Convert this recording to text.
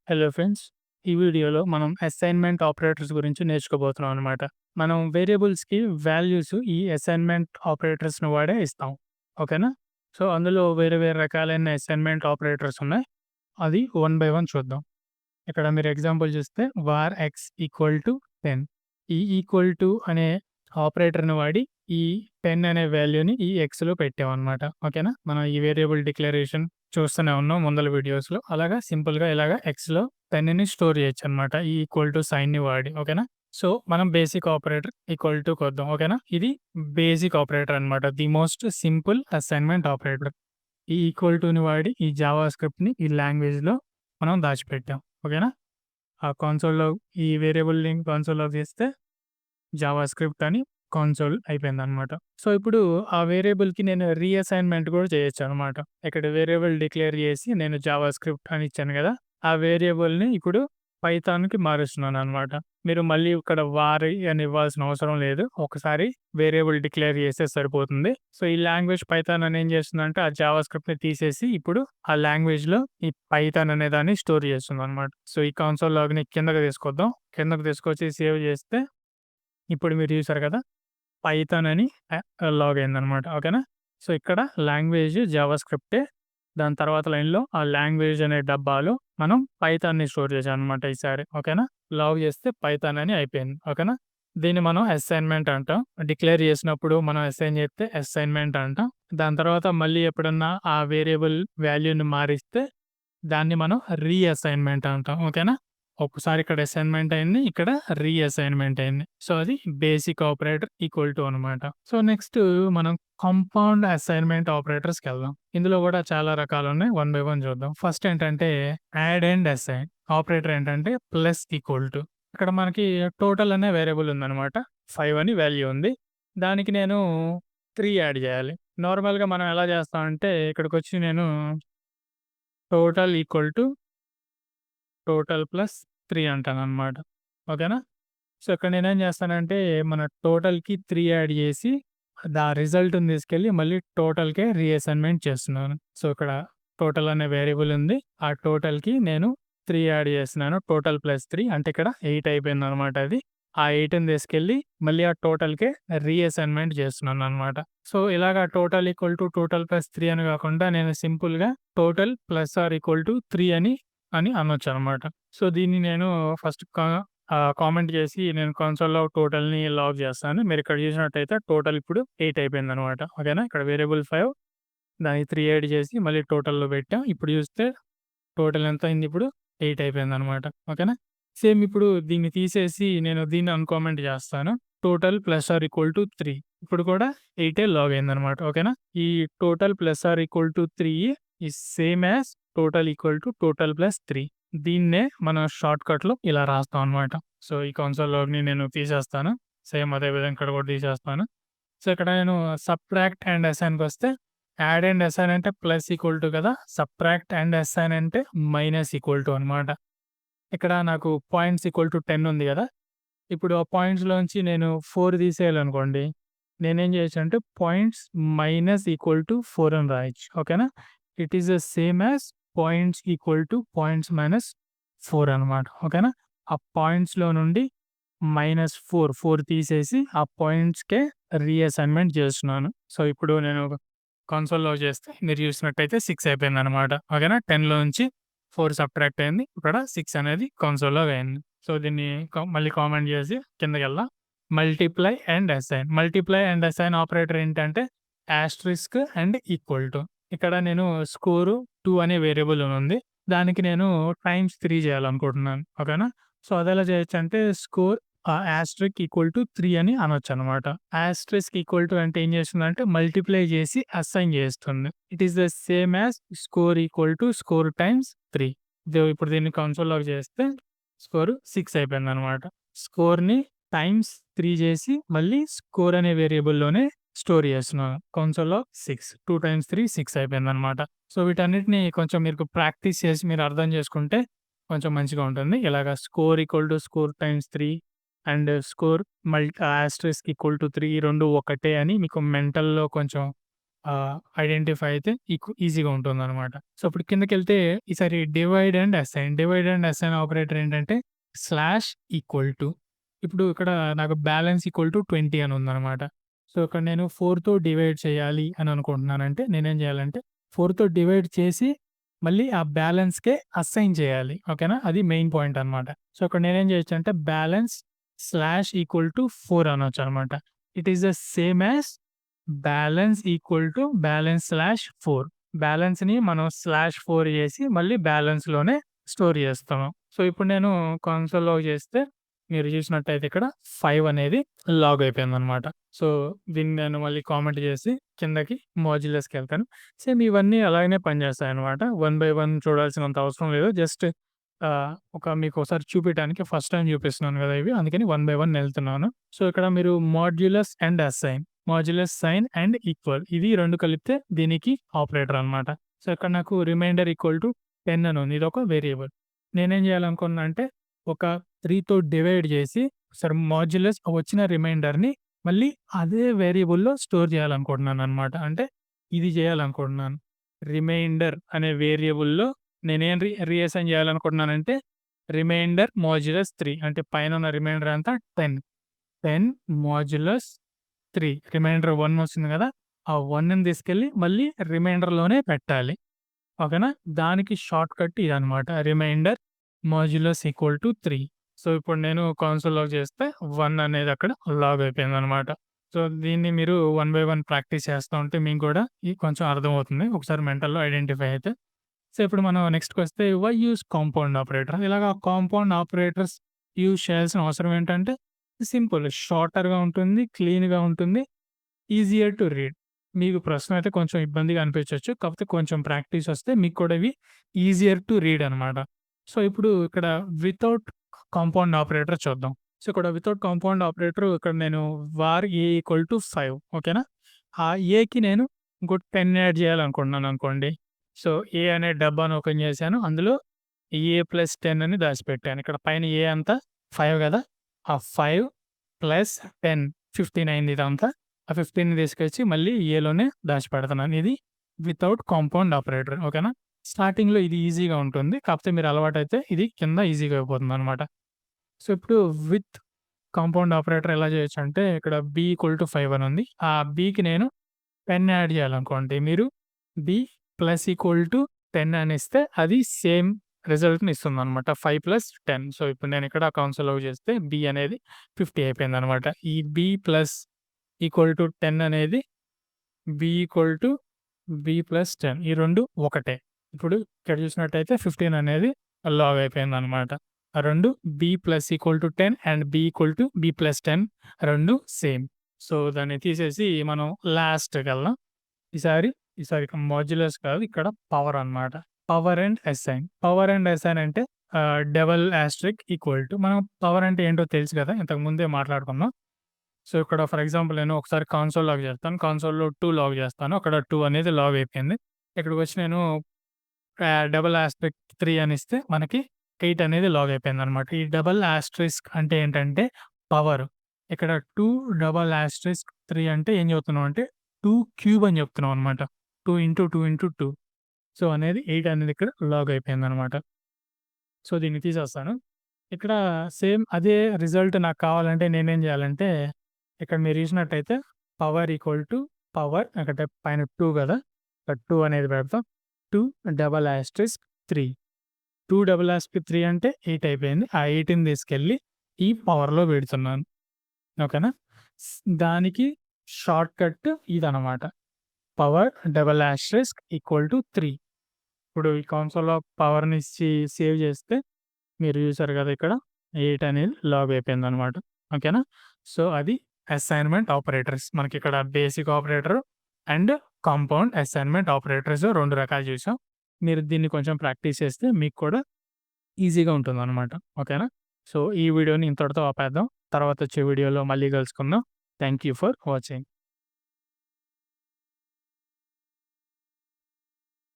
Hello friends. ఈ వీడియోలో మనం అసైన్‌మెంట్ ఆపరేటర్స్ గురించి నేర్చుకోబోతున్నాం అనమాట. మనం వేరియబుల్స్‌కి వాల్యూస్ ఈ అసైన్‌మెంట్ ఆపరేటర్స్‌ని వాడే ఇస్తాం. ఓకేనా? సో, అందులో వేరే వేరే రకాలైన అసైన్‌మెంట్ ఆపరేటర్స్ ఉన్నాయి. అది వన్ బై వన్ చూద్దాం. ఇక్కడ మీరు ఎగ్జాంపుల్ చూస్తే var x ఈక్వల్ టు 10. ఈ ఈక్వల్ టు అనే ఆపరేటర్‌ని వాడి ఈ 10 అనే వాల్యూని ఈ xలో పెట్టామనమాట. ఓకేనా? మనం ఈ వేరియబుల్ డిక్లరేషన్ చూస్తూనే ఉన్నాం ముందల వీడియోస్‌లో. అలాగా సింపుల్‌గా ఇలాగా xలో 10ని స్టోర్ చేయొచ్చనమాట. ఈ ఈక్వల్ టు సైన్‌ని వాడి. ఓకేనా? సో, మనం బేసిక్ ఆపరేటర్ ఈక్వల్ టు కొద్దాం. ఓకేనా? ఇది బేసిక్ ఆపరేటర్ అనమాట. The most simple assignment operator. ఈ ఈక్వల్ టుని వాడి ఈ జావా స్క్రిప్ట్‌ని ఈ లాంగ్వేజ్‌లో మనం దాచిపెట్టాం. ఓకేనా? ఆ కన్సోల్‌లో ఈ వేరియబుల్ లింక్ కన్సోల్‌లోకి తీస్తే జావా స్క్రిప్ట్ అని కన్సోల్ అయిపోయిందనమాట. సో, ఇప్పుడు ఆ వేరియబుల్‌కి నేను రీఅసైన్‌మెంట్ కూడా చేయొచ్చనమాట. ఇక్కడ వేరియబుల్ డిక్లేర్ చేసి నేను జావా స్క్రిప్ట్ అని ఇచ్చాను గదా! ఆ వేరియబుల్‌ని ఇప్పుడు పైథాన్‌కి మారుస్తున్నాననమాట. మీరు మళ్ళీ ఇక్కడ వారి అని ఇవ్వాల్సిన అవసరం లేదు. ఒకసారి వేరియబుల్ డిక్లేర్ చేస్తే సరిపోతుంది. సో, ఈ లాంగ్వేజ్ పైథాన్ అని ఏం చేస్తుందంటే ఆ జావా స్క్రిప్ట్‌ని తీసేసి ఇప్పుడు ఆ లాంగ్వేజ్‌లో ఈ పైథాన్ అనే దాన్ని స్టోర్ చేస్తుందనమాట. సో, ఈ కన్సోల్ లాగ్‌ని కిందకి తీసుకొద్దాం. కిందకి తీసుకొచ్చి సేవ్ చేస్తే ఇప్పుడు మీరు చూసారు కదా! పైథాన్ అని లాగ్ అయిందనమాట. ఓకేనా? సో, ఇక్కడ లాంగ్వేజ్ జావా స్క్రిప్టే. దాని తర్వాత లైన్‌లో ఆ లాంగ్వేజ్ అనే డబ్బాలో మనం పైథాన్‌ని స్టోర్ చేశామనమాట ఈసారి. ఓకేనా? లాగ్ చేస్తే పైథాన్ అని అయిపోయింది. ఓకేనా? దీన్ని మనం అసైన్‌మెంట్ అంటాం. డిక్లేర్ చేసినప్పుడు మనం అసైన్ చేస్తే అసైన్‌మెంట్ అంటాం. దాని తర్వాత మళ్ళీ ఎప్పుడన్నా ఆ వేరియబుల్ వాల్యూని మారిస్తే దాన్ని మనం రీఅసైన్‌మెంట్ అంటాం. ఓకేనా? ఒక్కసారి ఇక్కడ అసైన్‌మెంట్ అయింది. ఇక్కడ రీఅసైన్‌మెంట్ అయింది. సో, అది బేసిక్ ఆపరేటర్ ఈక్వల్ టు అనమాట. సో, నెక్స్ట్ మనం కాంపౌండ్ అసైన్‌మెంట్ ఆపరేటర్స్‌కెళ్దాం. ఇందులో కూడా చాలా రకాలున్నాయి. వన్ బై వన్ చూద్దాం. ఫస్ట్ ఏంటంటే యాడ్ అండ్ అసైన్. ఆపరేటర్ ఏంటంటే ప్లస్ ఈక్వల్ టు. ఇక్కడ మనకి టోటల్ అనే వేరియబుల్ ఉందనమాట. 5 అని వాల్యూ ఉంది. దానికి నేను 3 యాడ్ చేయాలి. నార్మల్‌గా మనం ఎలా చేస్తామంటే ఇక్కడికొచ్చి నేను total equal to total plus 3 అంటాననమాట. ఓకేనా? సో, ఇక్కడ నేనేం చేస్తానంటే, మన టోటల్‌కి 3 యాడ్ చేసి, రిజల్ట్‌ని తీసుకెళ్ళి మళ్ళీ టోటల్‌కే రీఅసైన్‌మెంట్ చేస్తున్నాను. సో, ఇక్కడ టోటల్ అనే వేరియబుల్ ఉంది. ఆ టోటల్‌కి నేను 3 యాడ్ చేస్తున్నాను. టోటల్ ప్లస్ 3 అంటే ఇక్కడ 8 అయిపోయిందనమాట అది. ఆ 8ని తీసుకెళ్ళి మళ్ళీ ఆ టోటల్‌కే రీఅసైన్‌మెంట్ చేస్తున్నాననమాట. సో, ఇలాగ total equal to total plus 3 అని కాకుండా నేను సింపుల్‌గా total plus or equal to 3 అని అనొచ్చనమాట. సో, దీన్ని నేను ఫస్ట్ కామెంట్ చేసి నేను కన్సోల్‌లో టోటల్‌ని లాగ్ చేస్తాను. మీరిక్కడ చూసినట్టయితే టోటల్ ఇప్పుడు 8 అయిపోయిందనమాట. ఓకేనా? ఇక్కడ వేరియబుల్ 5 దానికి 3 యాడ్ చేసి మళ్ళీ టోటల్‌లో పెట్టాం. ఇప్పుడు చూస్తే టోటల్ ఎంత అయింది ఇప్పుడు 8 అయిపోయిందనమాట. ఓకేనా? సేమ్ ఇప్పుడు దీన్ని తీసేసి నేను దీన్ని అన్‌కామెంట్ చేస్తాను. Total plus or equal to 3 ఇప్పుడు కూడా 8 లాగ్ అయిందనమాట. ఓకేనా? ఈ total plus or equal to 3 is same as total equal to total plus 3. దీన్నే మనం షార్ట్‌కట్‌లో ఇలా రాస్తాం అనమాట. సో, ఈ కన్సోల్ లాగ్‌ని నేను తీసేస్తాను. సేమ్ అదే విధంగా ఇక్కడ కూడా తీసేస్తాను. సో, ఇక్కడ నేను సబ్ట్రాక్ట్ అండ్ అసైన్‌కొస్తే యాడ్ అండ్ అసైన్ అంటే ప్లస్ ఈక్వల్ టు కదా! సబ్ట్రాక్ట్ అండ్ అసైన్ అంటే మైనస్ ఈక్వల్ టు అనమాట. ఇక్కడ నాకు పాయింట్స్ ఈక్వల్ టు 10 ఉంది గదా! ఇప్పుడు ఆ పాయింట్స్‌లోంచి నేను 4 తీసేయాలనుకోండి. నేనేం చేయొచ్చంటే పాయింట్స్ మైనస్ ఈక్వల్ టు 4 అని రాయొచ్చు. ఓకేనా? It is the same as points equal to points minus 4 అనమాట. ఓకేనా? ఆ పాయింట్స్‌లో నుండి -4 తీసేసి ఆ పాయింట్స్‌కే రీఅసైన్‌మెంట్ చేస్తున్నాను. సో, ఇప్పుడు నేను కన్సోల్‌లో చేస్తే మీరు చూసినట్టయితే 6 అయిపోయిందనమాట. ఓకేనా? 10లో నుంచి 4 సబ్ట్రాక్ట్ అయింది. ఇక్కడ 6 అనేది కన్సోల్‌లో అయింది. సో, దీన్ని మళ్ళీ కామెంట్ చేసి కిందకెళ్దాం. Multiply and assign. Multiply and assign operator ఏంటంటే యాస్టరిస్క్ అండ్ ఈక్వల్ టు. ఇక్కడ నేను స్కోరు 2 అనే వేరియబుల్ ఉంది. దానికి నేను టైమ్స్ 3 చేయాలనుకుంటున్నాను. ఓకేనా? సో, అదెలా చేయొచ్చంటే స్కోర్ యాస్టరిక్ ఈక్వల్ టు 3 అని అనొచ్చనమాట. యాస్టరిస్క్ ఈక్వల్ టు అంటే ఏం చేస్తుందంటే మల్టిప్లై చేసి అసైన్ చేస్తుంది. It is the same as score equal to score times 3. ఇప్పుడు దీన్ని కన్సోల్‌లోకి చేస్తే స్కోర్ 6 అయిపోయిందనమాట. స్కోర్‌ని టైమ్స్ 3 చేసి మళ్ళీ స్కోర్ అనే వేరియబుల్‌లోనే స్టోర్ చేస్తున్నాను. కన్సోల్‌లో 6 2 టైమ్స్ 3 6 అయిపోయిందనమాట. సో, వీటన్నిటిని కొంచెం మీకు ప్రాక్టీస్ చేసి మీరు అర్థం చేసుకుంటే కొంచెం మంచిగా ఉంటుంది. ఇలాగ score equal to score times 3 and score asterisk equal to 3 ఈ 2 ఒకటే అని మీకు మెంటల్‌లో కొంచెం ఐడెంటిఫై అయితే ఈజీగా ఉంటుందనమాట. సో, ఇప్పుడు కిందకెళ్తే ఈసారి డివైడ్ అండ్ అసైన్ ఆపరేటర్ ఏంటంటే స్లాష్ ఈక్వల్ టు ఇప్పుడు ఇక్కడ నాకు బ్యాలెన్స్ ఈక్వల్ టు 20 అని ఉందనమాట. సో, ఇక్కడ నేను 4తో డివైడ్ చేయాలి అని అనుకుంటున్నానంటే నేనేం చేయాలంటే 4తో డివైడ్ చేసి మళ్ళీ ఆ బ్యాలెన్స్‌కే అసైన్ చేయాలి. ఓకేనా? అది మెయిన్ పాయింట్ అనమాట. సో, ఇక్కడ నేనేం చేయొచ్చంటే బ్యాలెన్స్ స్లాష్ ఈక్వల్ టు 4 అనొచ్చనమాట. It is the same as balance equal to balance slash 4. బ్యాలెన్స్‌ని మనం స్లాష్ 4 చేసి మళ్ళీ బ్యాలెన్స్‌లోనే స్టోర్ చేస్తాము. సో, ఇప్పుడు నేను కన్సోల్‌లోకి చేస్తే మీరు చూసినట్టయితే ఇక్కడ 5 అనేది లాగ్ అయిపోయిందనమాట. సో, దీన్ని నేను మళ్ళీ కామెంట్ చేసి కిందకి మాడ్యులస్‌కెళ్తాను. సేమ్ ఇవన్నీ అలాగనే పనిచేస్తాయనమాట. వన్ బై వన్ చూడాల్సినంత అవసరం లేదు. జస్ట్ మీకోసారి చూపియటానికి ఫస్ట్ టైమ్ చూపిస్తున్నాను కదా ఇవి. అందుకని వన్ బై వన్ ఎళ్తున్నాను. సో, ఇక్కడ మీరు modulus and assign, modulus, sign and equal ఇవి 2 కలిపితే దీనికి ఆపరేటర్ అనమాట. సో, ఇక్కడ నాకు రిమైండర్ ఈక్వల్ టు 10 అని ఉంది. ఇదొక వేరియబుల్. నేనేం చేయాలనుకున్నా అంటే ఒక 3తో డివైడ్ చేసి సరే మాడ్యులస్ వచ్చిన రిమైండర్‌ని మళ్ళీ అదే వేరియబుల్‌లో స్టోర్ చేయాలనుకుంటున్నాననమాట. అంటే ఇది చేయాలనుకుంటున్నాను. రిమైండర్ అనే వేరియబుల్‌లో నేనేం రీఅసైన్ చేయాలనుకుంటున్నానంటే రిమైండర్ మాడ్యులస్ 3 అంటే పైనున్న రిమైండర్ అంతా 10. 10 మాడ్యులస్ 3 రిమైండర్ 1 వస్తుంది కదా! ఆ 1ని తీసుకెళ్ళి మళ్ళీ రిమైండర్‌లోనే పెట్టాలి. ఓకేనా? దానికి షార్ట్‌కట్ ఇదనమాట. Remainder modulus equal to 3. So, ఇప్పుడు నేను కన్సోల్‌లోకి చేస్తే 1 అనేది అక్కడ లాగ్ అయిపోయిందనమాట. సో, దీన్ని మీరు వన్ బై వన్ ప్రాక్టీస్ చేస్తా ఉంటే మీకు కూడా కొంచెం అర్థమవుతుంది. ఒకసారి మెంటల్‌లో ఐడెంటిఫై అయితే. సో, ఇప్పుడు మనం నెక్స్ట్‌కొస్తే వై యూజ్ కాంపౌండ్ ఆపరేటర్. ఇలాగ కాంపౌండ్ ఆపరేటర్స్ యూజ్ చేయాల్సిన అవసరం ఏంటంటే సింపుల్. షార్టర్‌గా ఉంటుంది, క్లీన్‌గా ఉంటుంది, ఈజియర్ టు రీడ్. మీకు ప్రస్తుతం అయితే కొంచెం ఇబ్బందిగా అనిపించొచ్చు. కాకపోతే కొంచెం ప్రాక్టీస్ వస్తే మీకు కూడా ఇవి ఈజియర్ టు రీడ్ అనమాట. సో, ఇప్పుడు ఇక్కడ వితౌట్ కాంపౌండ్ ఆపరేటర్ చూద్దాం. సో, ఇక్కడ వితౌట్ కాంపౌండ్ ఆపరేటర్ ఇక్కడ నేను వార్ ఏ ఈక్వల్ టు 5 ఓకేనా? ఆ ఏకి నేను ఇంకోటి 10 యాడ్ చేయాలనుకుంటున్నాననుకోండి. సో, ఏ అనే డబ్బాను ఓపెన్ చేశాను. అందులో ఏ ప్లస్ 10 అని దాచిపెట్టాను. ఇక్కడ పైన ఏ అంతా 5 కదా! ఆ 5 ప్లస్ 10 15 అయింది ఇదంతా. ఆ 15ని తీసుకొచ్చి మళ్ళీ ఏలోనే దాచిపెడుతున్నాను. ఇది వితౌట్ కాంపౌండ్ ఆపరేటర్ ఓకేనా? స్టార్టింగ్‌లో ఇది ఈజీగా ఉంటుంది. కాకపోతే మీరు అలవాటైతే ఇది కింద ఈజీగా అయిపోతుందనమాట. సో, ఇప్పుడు విత్ కాంపౌండ్ ఆపరేటర్ ఎలా చేయొచ్చంటే ఇక్కడ బి ఈక్వల్ టు 5 అని ఉంది. ఆ బికి నేను 10 యాడ్ చేయాలనుకోండి. మీరు బి ప్లస్ ఈక్వల్ టు 10 అని ఇస్తే అది సేమ్ రిజల్ట్‌ని ఇస్తుందనమాట. 5 ప్లస్ 10. సో, ఇప్పుడు నేను ఇక్కడ కన్సోల్‌లోకి చేస్తే బి అనేది 50 అయిపోయిందనమాట. ఈ బి ప్లస్ ఈక్వల్ టు 10 అనేది B equal to B plus 10 ఈ 2 ఒకటే. ఇప్పుడు ఇక్కడ చూసినట్టయితే 15 అనేది లాగ్ అయిపోయిందనమాట. ఆ 2 B plus equal to 10 and B equal to B plus 10 2 same. So, దాన్ని తీసేసి మనం లాస్ట్‌కెళ్దాం. ఈసారి ఇక్కడ మాడ్యులస్ కాదు ఇక్కడ పవర్ అనమాట. Power and assign. Power and assign అంటే డబుల్ యాస్టరిస్క్ ఈక్వల్ టు మనం పవర్ అంటే ఏంటో తెలుసు కదా! ఇంతకు ముందే మాట్లాడుకున్నాం. సో, ఇక్కడ ఫర్ ఎగ్జాంపుల్ నేను ఒకసారి కన్సోల్ లాగ్ చేస్తాను. కన్సోల్‌లో 2 లాగ్ చేస్తాను. అక్కడ 2 అనేది లాగ్ అయిపోయింది. ఇక్కడికొచ్చి నేను డబుల్ యాస్టరిస్క్ 3 అని ఇస్తే మనకి 8 అనేది లాగ్ అయిపోయిందనమాట. ఈ డబుల్ యాస్టరిస్క్ అంటే ఏంటంటే పవర్. ఇక్కడ 2 డబుల్ యాస్టరిస్క్ 3 అంటే ఏం చెప్తున్నాం అంటే 2 క్యూబ్ అని చెప్తున్నాం అనమాట. 2 ఇంటూ 2 ఇంటూ 2. సో, అనేది 8 అనేది ఇక్కడ లాగ్ అయిపోయిందనమాట. సో, దీన్ని తీసేస్తాను. ఇక్కడ సేమ్ అదే రిజల్ట్ నాకు కావాలంటే నేనేం చేయాలంటే ఇక్కడ మీరు చూసినట్టయితే పవర్ ఈక్వల్ టు పవర్ అక్కడ పైన 2 కదా! ఇక్కడ 2 అనేది పెడతాం. 2 డబుల్ యాస్టరిస్క్ 3. 2 డబుల్ యాస్టరిస్క్ 3 అంటే 8 అయిపోయింది. ఆ 8ని తీసుకెళ్ళి ఈ పవర్‌లో పెడుతున్నాను. ఓకేనా? దానికి షార్ట్‌కట్ ఇదనమాట. Power double asterisk equal to 3. ఇప్పుడు ఈ కన్సోల్‌లో పవర్‌ని సేవ్ చేస్తే మీరు చూసారు కదా! ఇక్కడ 8 అనేది లాగ్ అయిపోయిందనమాట. ఓకేనా? సో, అది అసైన్‌మెంట్ ఆపరేటర్స్. మనకిక్కడ basic operator and compound assignment operators 2 రకాలు చూసాం. మీరు దీన్ని కొంచెం ప్రాక్టీస్ చేస్తే మీకు కూడా ఈజీగా ఉంటుందనమాట. ఓకేనా? సో, ఈ వీడియోని ఇంతటితో ఆపేద్దాం. తర్వాత వచ్చే వీడియోలో మళ్ళీ కలుసుకుందాం. Thank you for watching.